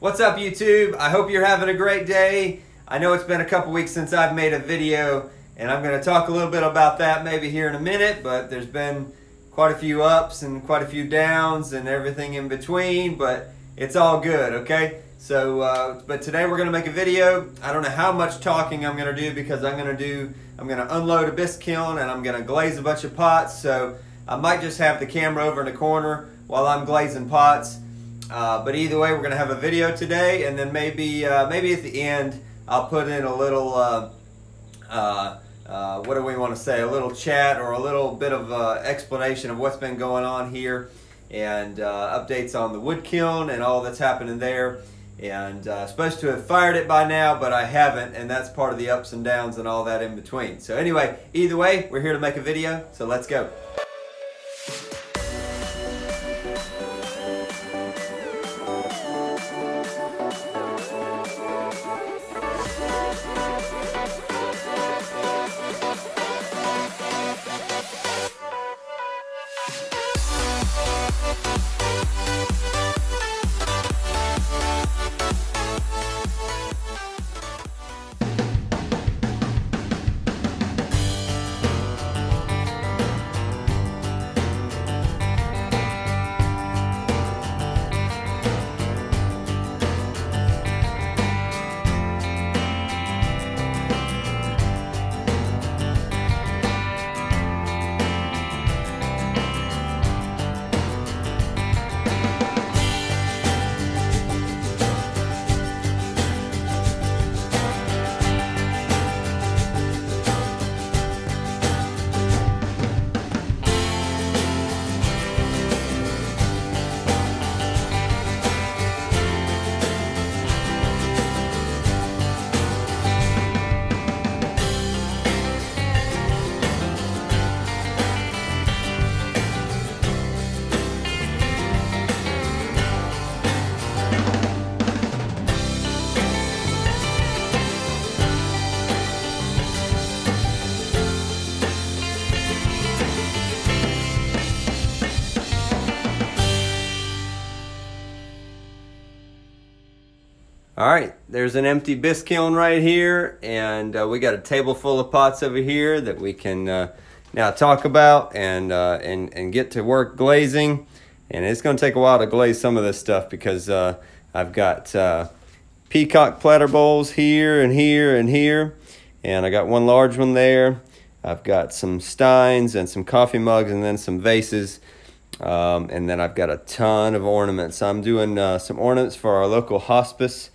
What's up, YouTube? I hope you're having a great day. I know it's been a couple weeks since I've made a video, and I'm going to talk a little bit about that maybe here in a minute, but there's been quite a few ups and quite a few downs and everything in between, but it's all good, okay? So, but today we're going to make a video. I don't know how much talking I'm going to do because I'm going to unload a bisque kiln and I'm going to glaze a bunch of pots, so I might just have the camera over in the corner while I'm glazing pots. But either way, we're going to have a video today, and then maybe at the end I'll put in a little, what do we want to say, a little chat or a little bit of explanation of what's been going on here, and updates on the wood kiln and all that's happening there. And supposed to have fired it by now, but I haven't, and that's part of the ups and downs and all that in between. So anyway, either way, we're here to make a video, so let's go. All right, there's an empty bisque kiln right here, and we got a table full of pots over here that we can now talk about and get to work glazing. And it's going to take a while to glaze some of this stuff because I've got peacock platter bowls here and here and here, and I got one large one there. I've got some steins and some coffee mugs and then some vases. And then I've got a ton of ornaments. I'm doing some ornaments for our local hospice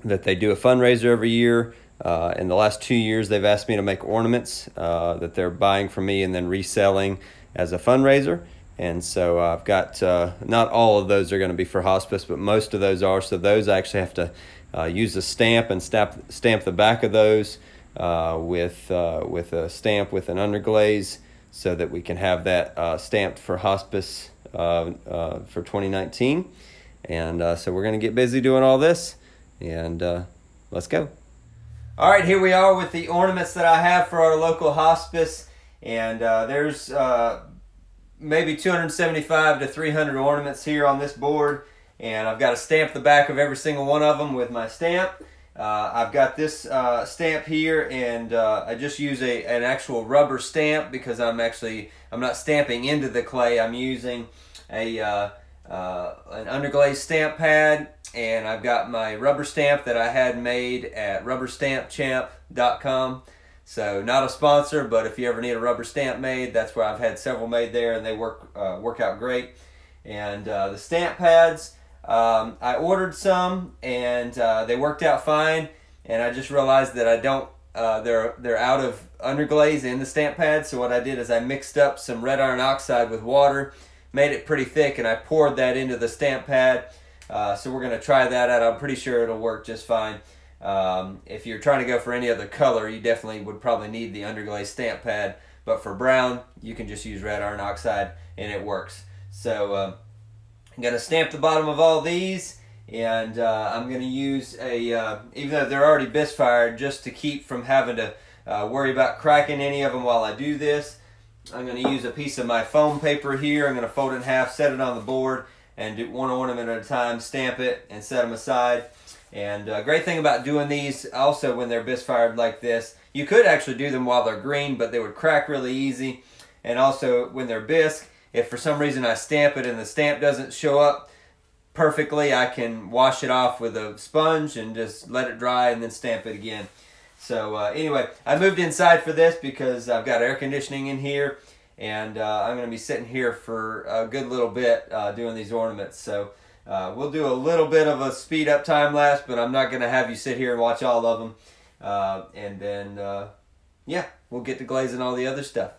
that they do a fundraiser every year. In the last 2 years, they've asked me to make ornaments that they're buying from me and then reselling as a fundraiser. And so I've got, not all of those are going to be for hospice, but most of those are. So those I actually have to use a stamp and stamp the back of those with a stamp with an underglaze so that we can have that stamped for hospice for 2019. And so we're going to get busy doing all this. And let's go. All right, here we are with the ornaments that I have for our local hospice, and there's maybe 275 to 300 ornaments here on this board, and I've got to stamp the back of every single one of them with my stamp. I've got this stamp here, and I just use an actual rubber stamp because I'm not stamping into the clay. I'm using an underglaze stamp pad, and I've got my rubber stamp that I had made at rubberstampchamp.com. So not a sponsor, but if you ever need a rubber stamp made, that's where I've had several made there, and they work out great. And the stamp pads, I ordered some, and they worked out fine. And I just realized that I don't. They're out of underglaze in the stamp pad. So what I did is I mixed up some red iron oxide with water, made it pretty thick, and I poured that into the stamp pad. So we're going to try that out. I'm pretty sure it'll work just fine. If you're trying to go for any other color, you definitely would probably need the underglaze stamp pad. But for brown, you can just use red iron oxide, and it works. So I'm going to stamp the bottom of all these, and I'm going to use even though they're already bisque fired, just to keep from having to worry about cracking any of them while I do this. I'm going to use a piece of my foam paper here. I'm going to fold it in half, set it on the board, and do one ornament at a time, stamp it, and set them aside. And great thing about doing these also when they're bisque fired like this, you could actually do them while they're green, but they would crack really easy. And also when they're bisque, if for some reason I stamp it and the stamp doesn't show up perfectly, I can wash it off with a sponge and just let it dry and then stamp it again. So anyway, I moved inside for this because I've got air conditioning in here, and I'm going to be sitting here for a good little bit doing these ornaments. So we'll do a little bit of a speed up time lapse, but I'm not going to have you sit here and watch all of them. And then, yeah, we'll get to glazing all the other stuff.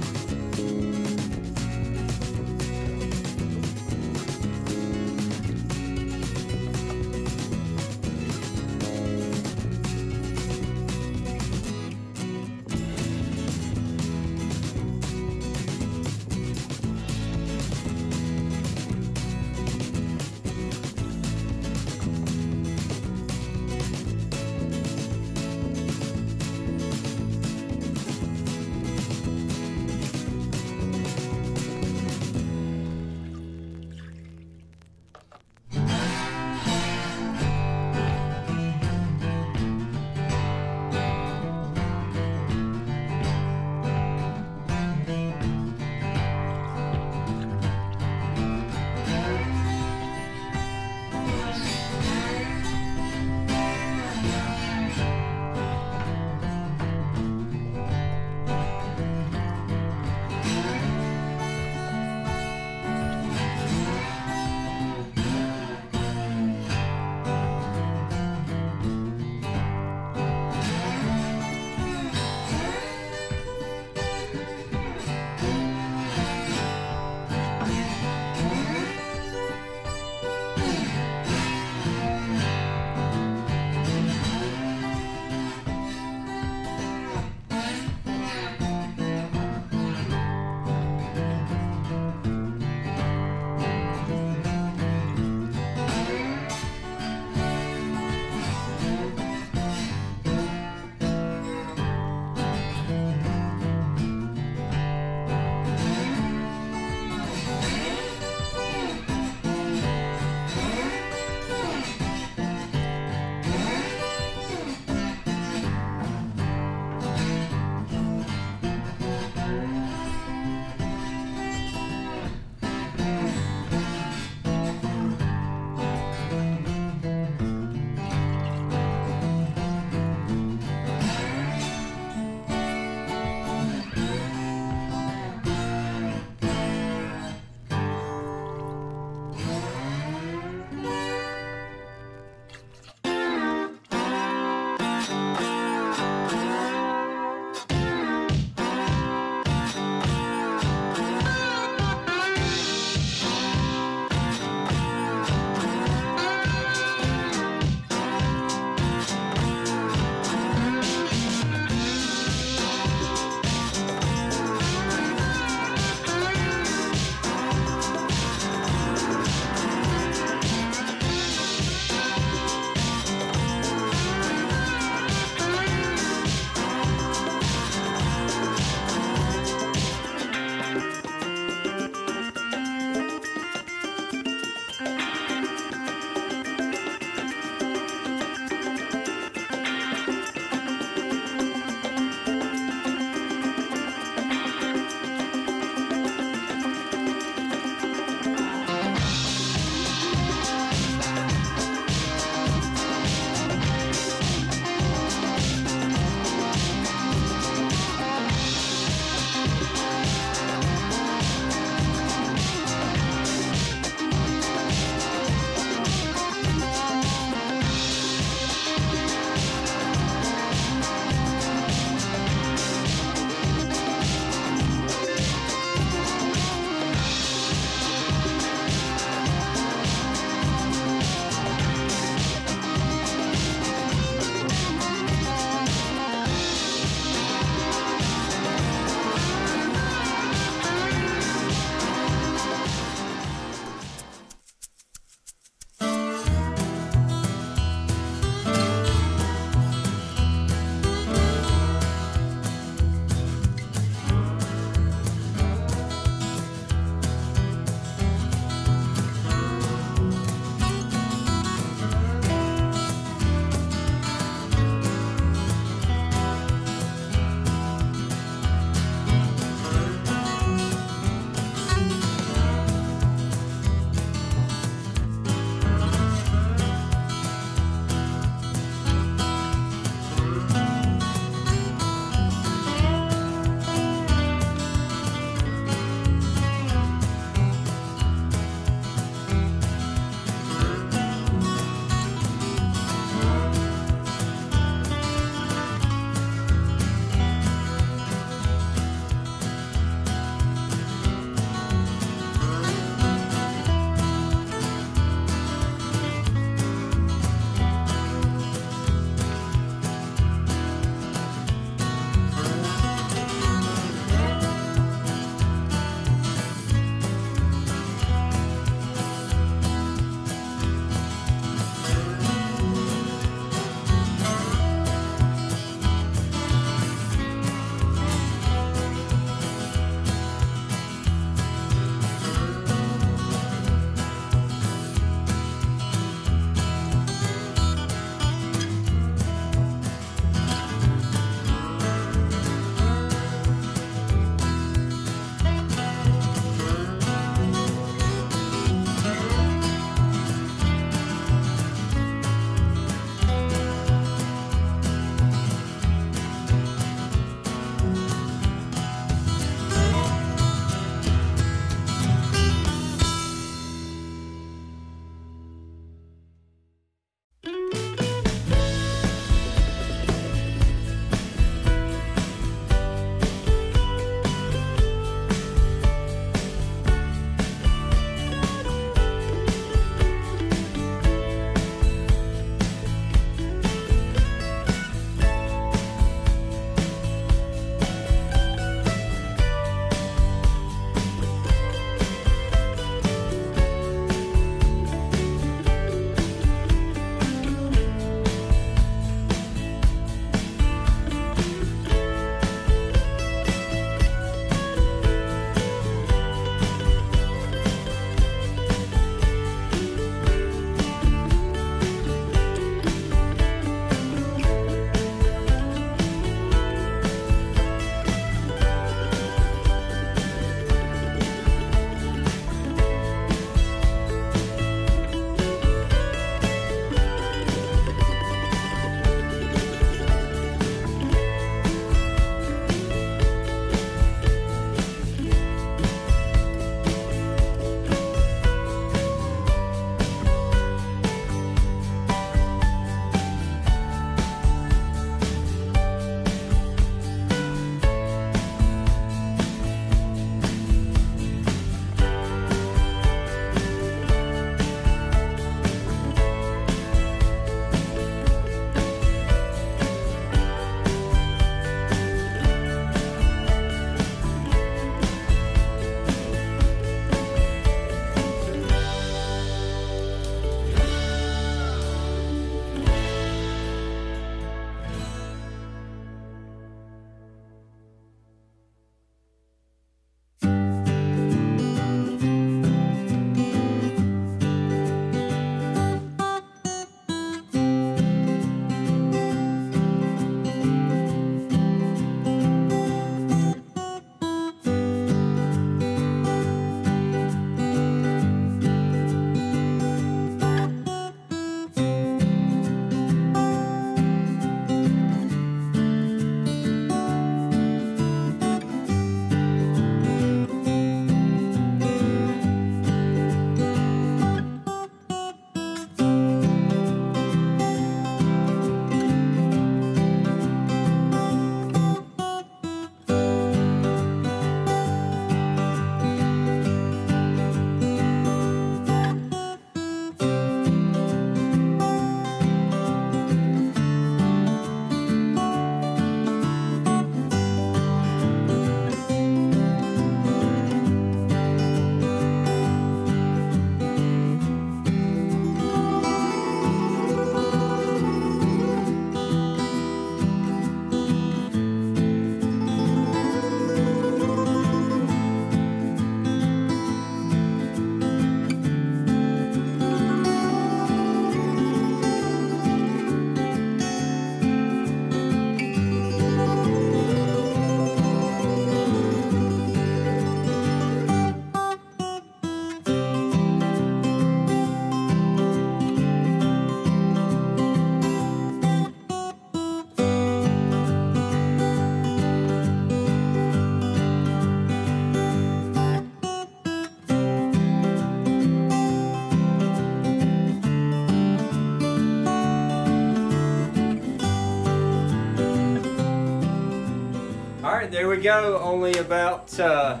there we go. Only about I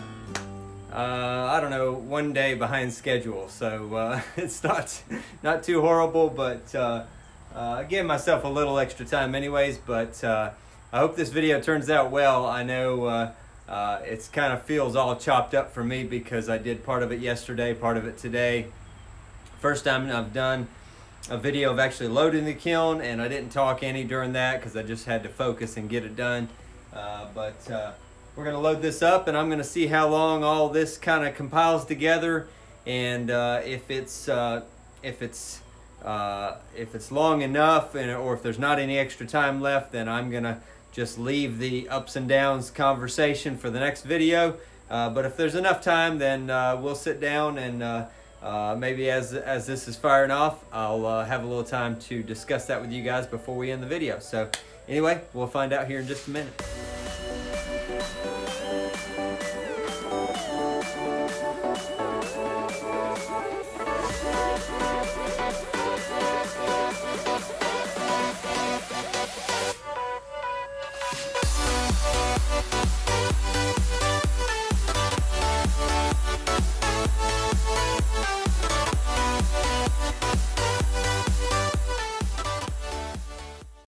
don't know, 1 day behind schedule, so it's not too horrible, but I gave myself a little extra time anyways. But I hope this video turns out well. I know it's kind of feels all chopped up for me because I did part of it yesterday, part of it today. First time I've done a video of actually loading the kiln, and I didn't talk any during that because I just had to focus and get it done. But we're going to load this up, and I'm going to see how long all this kind of compiles together, and if it's long enough, or if there's not any extra time left, then I'm going to just leave the ups and downs conversation for the next video. But if there's enough time, then we'll sit down and maybe as this is firing off, I'll have a little time to discuss that with you guys before we end the video. So anyway, we'll find out here in just a minute.